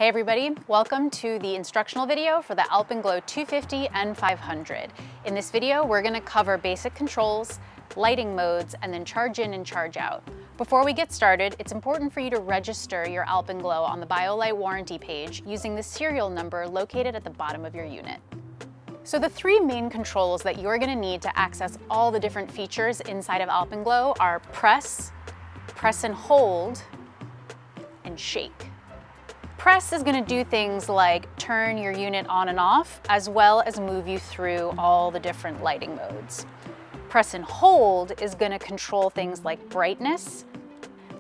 Hey everybody, welcome to the instructional video for the Alphen 250 and 500. In this video, we're going to cover basic controls, lighting modes, and then charge in and charge out. Before we get started, it's important for you to register your Alphen on the Biolite warranty page using the serial number located at the bottom of your unit. So the three main controls that you're going to need to access all the different features inside of Alphen are press and hold, and shake. Press is going to do things like turn your unit on and off, as well as move you through all the different lighting modes. Press and hold is going to control things like brightness,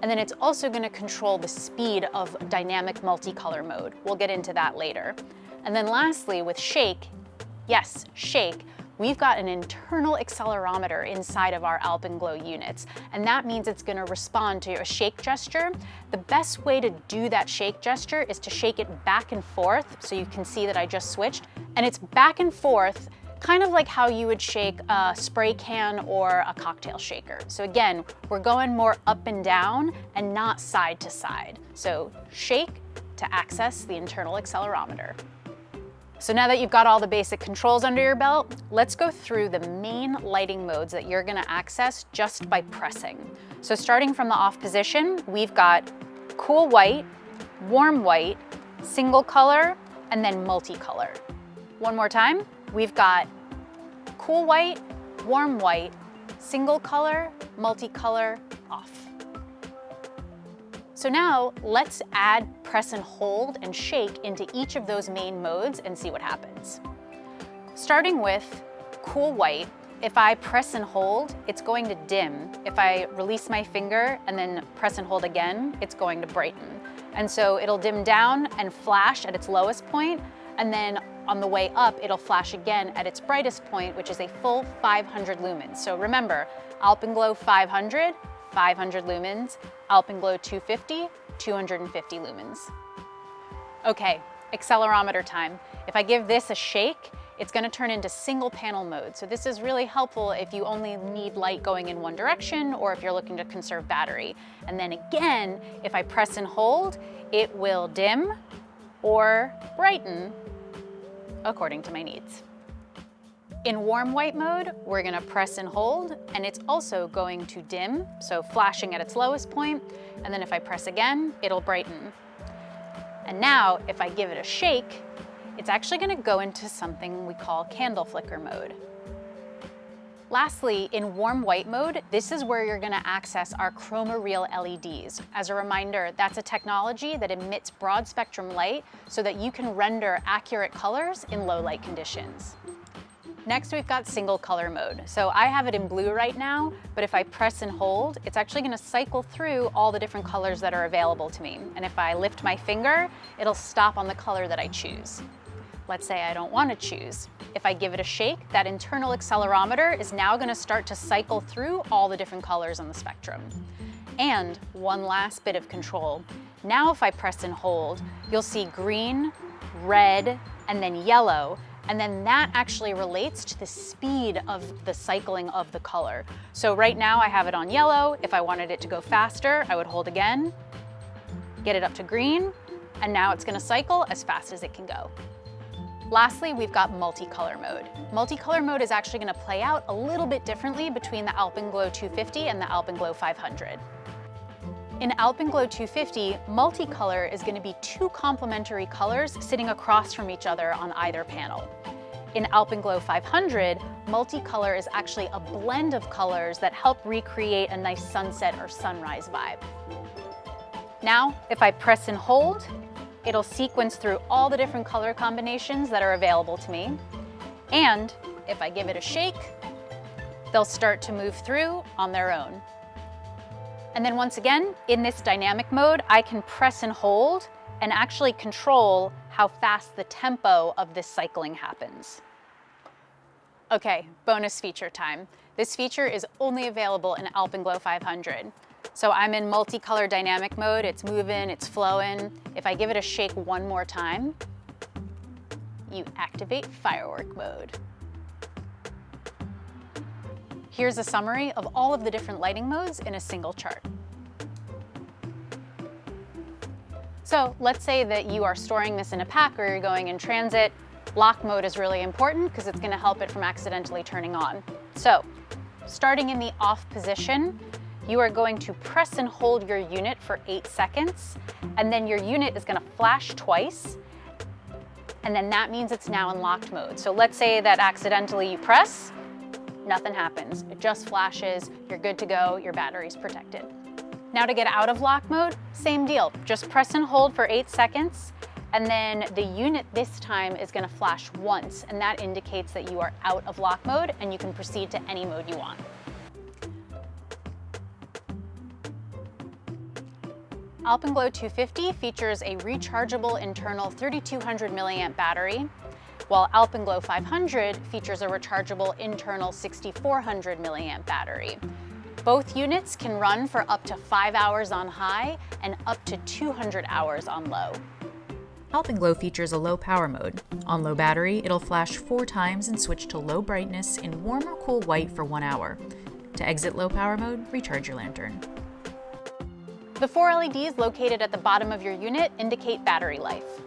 and then it's also going to control the speed of dynamic multicolor mode. We'll get into that later. And then lastly, with shake, yes, shake, we've got an internal accelerometer inside of our Alphen units, and that means it's going to respond to a shake gesture. The best way to do that shake gesture is to shake it back and forth, so you can see that I just switched, and it's back and forth, kind of like how you would shake a spray can or a cocktail shaker. So again, we're going more up and down and not side to side. So shake to access the internal accelerometer. So now that you've got all the basic controls under your belt, let's go through the main lighting modes that you're going to access just by pressing. So starting from the off position, we've got cool white, warm white, single color, and then multicolor. One more time, we've got cool white, warm white, single color, multicolor, off. So now let's add press and hold and shake into each of those main modes and see what happens. Starting with cool white, if I press and hold, it's going to dim. If I release my finger and then press and hold again, it's going to brighten. And so it'll dim down and flash at its lowest point, and then on the way up, it'll flash again at its brightest point, which is a full 500 lumens. So remember, Alphen 500, 500 lumens, Alphen 250, 250 lumens. Okay, accelerometer time. If I give this a shake, it's going to turn into single panel mode. So this is really helpful if you only need light going in one direction or if you're looking to conserve battery. And then again, if I press and hold, it will dim or brighten according to my needs. In warm white mode, we're going to press and hold, and it's also going to dim, so flashing at its lowest point, and then if I press again, it'll brighten. And now, if I give it a shake, it's actually going to go into something we call candle flicker mode. Lastly, in warm white mode, this is where you're going to access our chroma reel LEDs. As a reminder, that's a technology that emits broad spectrum light so that you can render accurate colors in low light conditions. Next, we've got single color mode. So I have it in blue right now, but if I press and hold, it's actually going to cycle through all the different colors that are available to me. And if I lift my finger, it'll stop on the color that I choose. Let's say I don't want to choose. If I give it a shake, that internal accelerometer is now going to start to cycle through all the different colors on the spectrum. And one last bit of control. Now if I press and hold, you'll see green, red, and then yellow. And then that actually relates to the speed of the cycling of the color. So right now I have it on yellow. If I wanted it to go faster, I would hold again, get it up to green, and now it's going to cycle as fast as it can go. Lastly, we've got multicolor mode. Multicolor mode is actually going to play out a little bit differently between the Alphen 250 and the Alphen 500. In Alphen 250, multicolor is going to be two complementary colors sitting across from each other on either panel. In Alphen 500, multicolor is actually a blend of colors that help recreate a nice sunset or sunrise vibe. Now, if I press and hold, it'll sequence through all the different color combinations that are available to me. And if I give it a shake, they'll start to move through on their own. And then once again, in this dynamic mode, I can press and hold and actually control how fast the tempo of this cycling happens. Okay, bonus feature time. This feature is only available in Alphen 500. So I'm in multicolor dynamic mode, it's moving, it's flowing. If I give it a shake one more time, you activate firework mode. Here's a summary of all of the different lighting modes in a single chart. So let's say that you are storing this in a pack or you're going in transit. Lock mode is really important because it's going to help it from accidentally turning on. So starting in the off position, you are going to press and hold your unit for 8 seconds, and then your unit is going to flash twice, and then that means it's now in locked mode. So let's say that accidentally you press, nothing happens. It just flashes, you're good to go, your battery's protected. Now to get out of lock mode, same deal. Just press and hold for 8 seconds, and then the unit this time is going to flash once, and that indicates that you are out of lock mode and you can proceed to any mode you want. Alpenglow 250 features a rechargeable internal 3200 milliamp battery, while Alpenglow 500 features a rechargeable internal 6400 milliamp battery. Both units can run for up to 5 hours on high and up to 200 hours on low. Alpenglow features a low power mode. On low battery, it'll flash 4 times and switch to low brightness in warm or cool white for 1 hour. To exit low power mode, recharge your lantern. The 4 LEDs located at the bottom of your unit indicate battery life.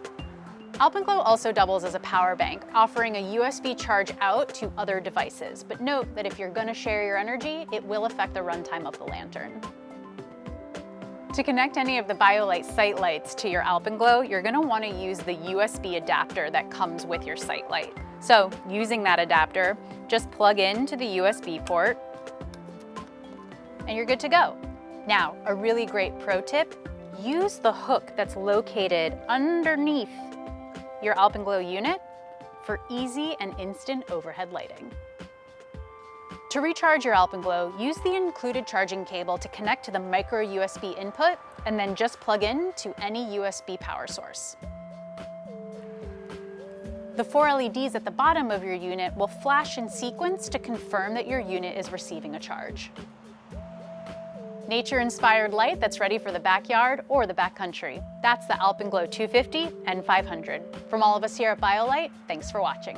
Alpenglow also doubles as a power bank, offering a USB charge out to other devices. But note that if you're going to share your energy, it will affect the runtime of the lantern. To connect any of the Biolite site lights to your Alpenglow, you're going to want to use the USB adapter that comes with your site light. So using that adapter, just plug into the USB port and you're good to go. Now, a really great pro tip, use the hook that's located underneath your Alpenglow unit for easy and instant overhead lighting. To recharge your Alpenglow, use the included charging cable to connect to the micro USB input and then just plug in to any USB power source. The 4 LEDs at the bottom of your unit will flash in sequence to confirm that your unit is receiving a charge. Nature-inspired light that's ready for the backyard or the backcountry. That's the Alpenglow 250 and 500. From all of us here at Biolite, thanks for watching.